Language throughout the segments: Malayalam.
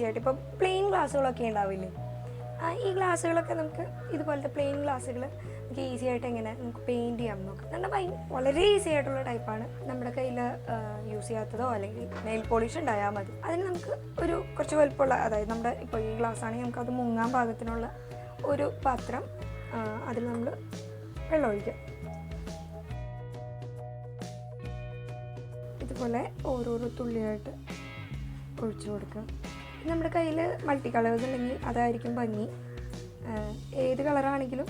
ഈസി ആയിട്ട് ഇപ്പോൾ പ്ലെയിൻ ഗ്ലാസ്സുകളൊക്കെ ഉണ്ടാവില്ലേ, ഈ ഗ്ലാസ്സുകളൊക്കെ നമുക്ക് ഇതുപോലത്തെ പ്ലെയിൻ ഗ്ലാസ്സുകൾ നമുക്ക് ഈസി ആയിട്ട് എങ്ങനെ നമുക്ക് പെയിൻറ്റ് ചെയ്യാൻ നോക്കാം. കാരണം വളരെ ഈസി ആയിട്ടുള്ള ടൈപ്പാണ്. നമ്മുടെ കയ്യിൽ യൂസ് ചെയ്യാത്തതോ അല്ലെങ്കിൽ നെയിൽ പോളിഷ് ഉണ്ടായാൽ മതി. അതിന് നമുക്ക് ഒരു കുറച്ച് വലുപ്പമുള്ള, അതായത് നമ്മുടെ ഇപ്പോൾ ഈ ഗ്ലാസ് ആണെങ്കിൽ നമുക്കത് മുങ്ങാൻ പാകത്തിനുള്ള ഒരു പാത്രം, അതിൽ നമ്മൾ വെള്ളം ഒഴിക്കാം. ഇതുപോലെ ഓരോരോ തുള്ളിയായിട്ട് ഒഴിച്ചു കൊടുക്കുക. നമ്മുടെ കയ്യിൽ മൾട്ടി കളേഴ്സ് ഉണ്ടെങ്കിൽ അതായിരിക്കും ഭംഗി. ഏത് കളറാണെങ്കിലും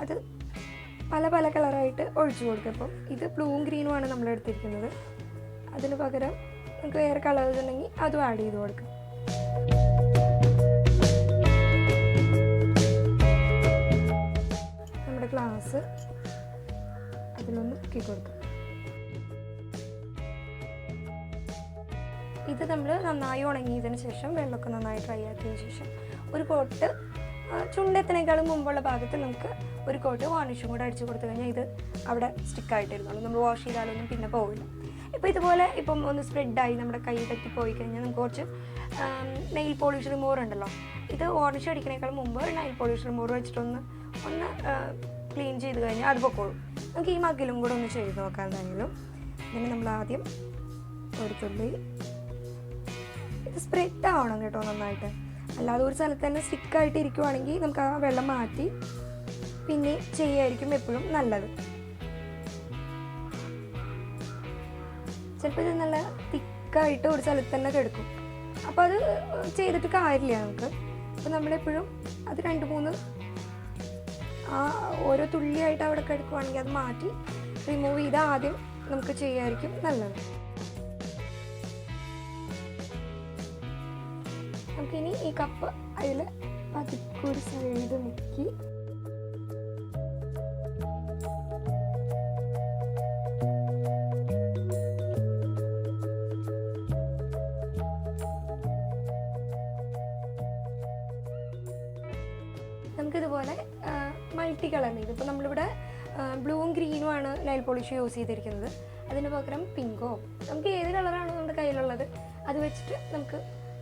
അത് പല പല കളറായിട്ട് ഒഴിച്ചു കൊടുക്കുക. അപ്പം ഇത് ബ്ലൂവും ഗ്രീനുമാണ് നമ്മൾ എടുത്തിരിക്കുന്നത്. അതിന് പകരം നമുക്ക് വേറെ കളേഴ്സ് ഉണ്ടെങ്കിൽ അതും ആഡ് ചെയ്ത് കൊടുക്കാം. നമ്മുടെ ഗ്ലാസ് അതിലൊന്ന് മുക്കി കൊടുക്കാം. ഇത് നമ്മൾ നന്നായി ഉണങ്ങിയതിന് ശേഷം വെള്ളമൊക്കെ നന്നായി ഡ്രൈ ആക്കിയതിന് ശേഷം ഒരു കോട്ട് ചുണ്ടെത്തിനേക്കാളും മുമ്പുള്ള ഭാഗത്ത് നമുക്ക് ഒരു കോട്ട് വാർണിഷും കൂടെ അടിച്ചു കൊടുത്തു കഴിഞ്ഞാൽ ഇത് അവിടെ സ്റ്റിക്കായിട്ടിരുന്നുള്ളൂ. നമ്മൾ വാഷ് ചെയ്താലൊന്നും പിന്നെ പോകില്ല. ഇപ്പോൾ ഇതുപോലെ ഇപ്പം ഒന്ന് സ്പ്രെഡായി നമ്മുടെ കൈ തട്ടി പോയി കഴിഞ്ഞാൽ നമുക്ക് കുറച്ച് നെയിൽ പോളിഷ് റിമൂവർ ഉണ്ടല്ലോ, ഇത് വാർണിഷ് അടിക്കുന്നേക്കാളും മുമ്പ് നെയിൽ പോളിഷ് റിമൂവർ വെച്ചിട്ടൊന്ന് ക്ലീൻ ചെയ്ത് കഴിഞ്ഞാൽ അത് പൊക്കോളും. നമുക്ക് ഈ മഗ്ഗിലും കൂടെ ഒന്ന് ചെയ്ത് നോക്കാം. എന്തായാലും പിന്നെ നമ്മൾ ആദ്യം ഒരു തുള്ളി ഇത് സ്പ്രെഡ് ആവണം കേട്ടോ നന്നായിട്ട്. അല്ലാതെ ഒരു സ്ഥലത്ത് തന്നെ സ്റ്റിക്കായിട്ട് ഇരിക്കുവാണെങ്കിൽ നമുക്ക് ആ വെള്ളം മാറ്റി പിന്നെ ചെയ്യായിരിക്കും എപ്പോഴും നല്ലത്. ചിലപ്പോൾ ഇത് നല്ല തിക്കായിട്ട് ഒരു സ്ഥലത്ത് തന്നെ കിടക്കും. അപ്പോൾ അത് ചെയ്തിട്ട് കാര്യമില്ല നമുക്ക്. അപ്പോൾ നമ്മളെപ്പോഴും അത് 2-3 ഓരോ തുള്ളിയായിട്ട് അവിടെ കിടക്കുവാണെങ്കിൽ അത് മാറ്റി റിമൂവ് ചെയ്ത് ആദ്യം നമുക്ക് ചെയ്യായിരിക്കും നല്ലത്. നമുക്കിനി ഈ കപ്പ് അതിൽ പതിക്കൊരു സൈഡ് മുക്കി നമുക്കിതുപോലെ മൾട്ടി കളറിൽ, ഇതിപ്പോൾ നമ്മളിവിടെ ബ്ലൂവും ഗ്രീനുമാണ് നെയിൽ പോളിഷ് യൂസ് ചെയ്തിരിക്കുന്നത്. അതിന് പകരം പിങ്കോ, നമുക്ക് ഏത് കളറാണോ നമ്മുടെ കയ്യിലുള്ളത് അത് വെച്ചിട്ട് നമുക്ക്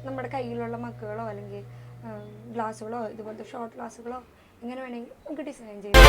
നമ്മുടെ കയ്യിലുള്ള മഗ്ഗുകളോ അല്ലെങ്കിൽ ഗ്ലാസ്സുകളോ ഇതുപോലത്തെ ഷോർട്ട് ഗ്ലാസ്സുകളോ എങ്ങനെ വേണമെങ്കിലും നമുക്ക് ഡിസൈൻ ചെയ്യാം.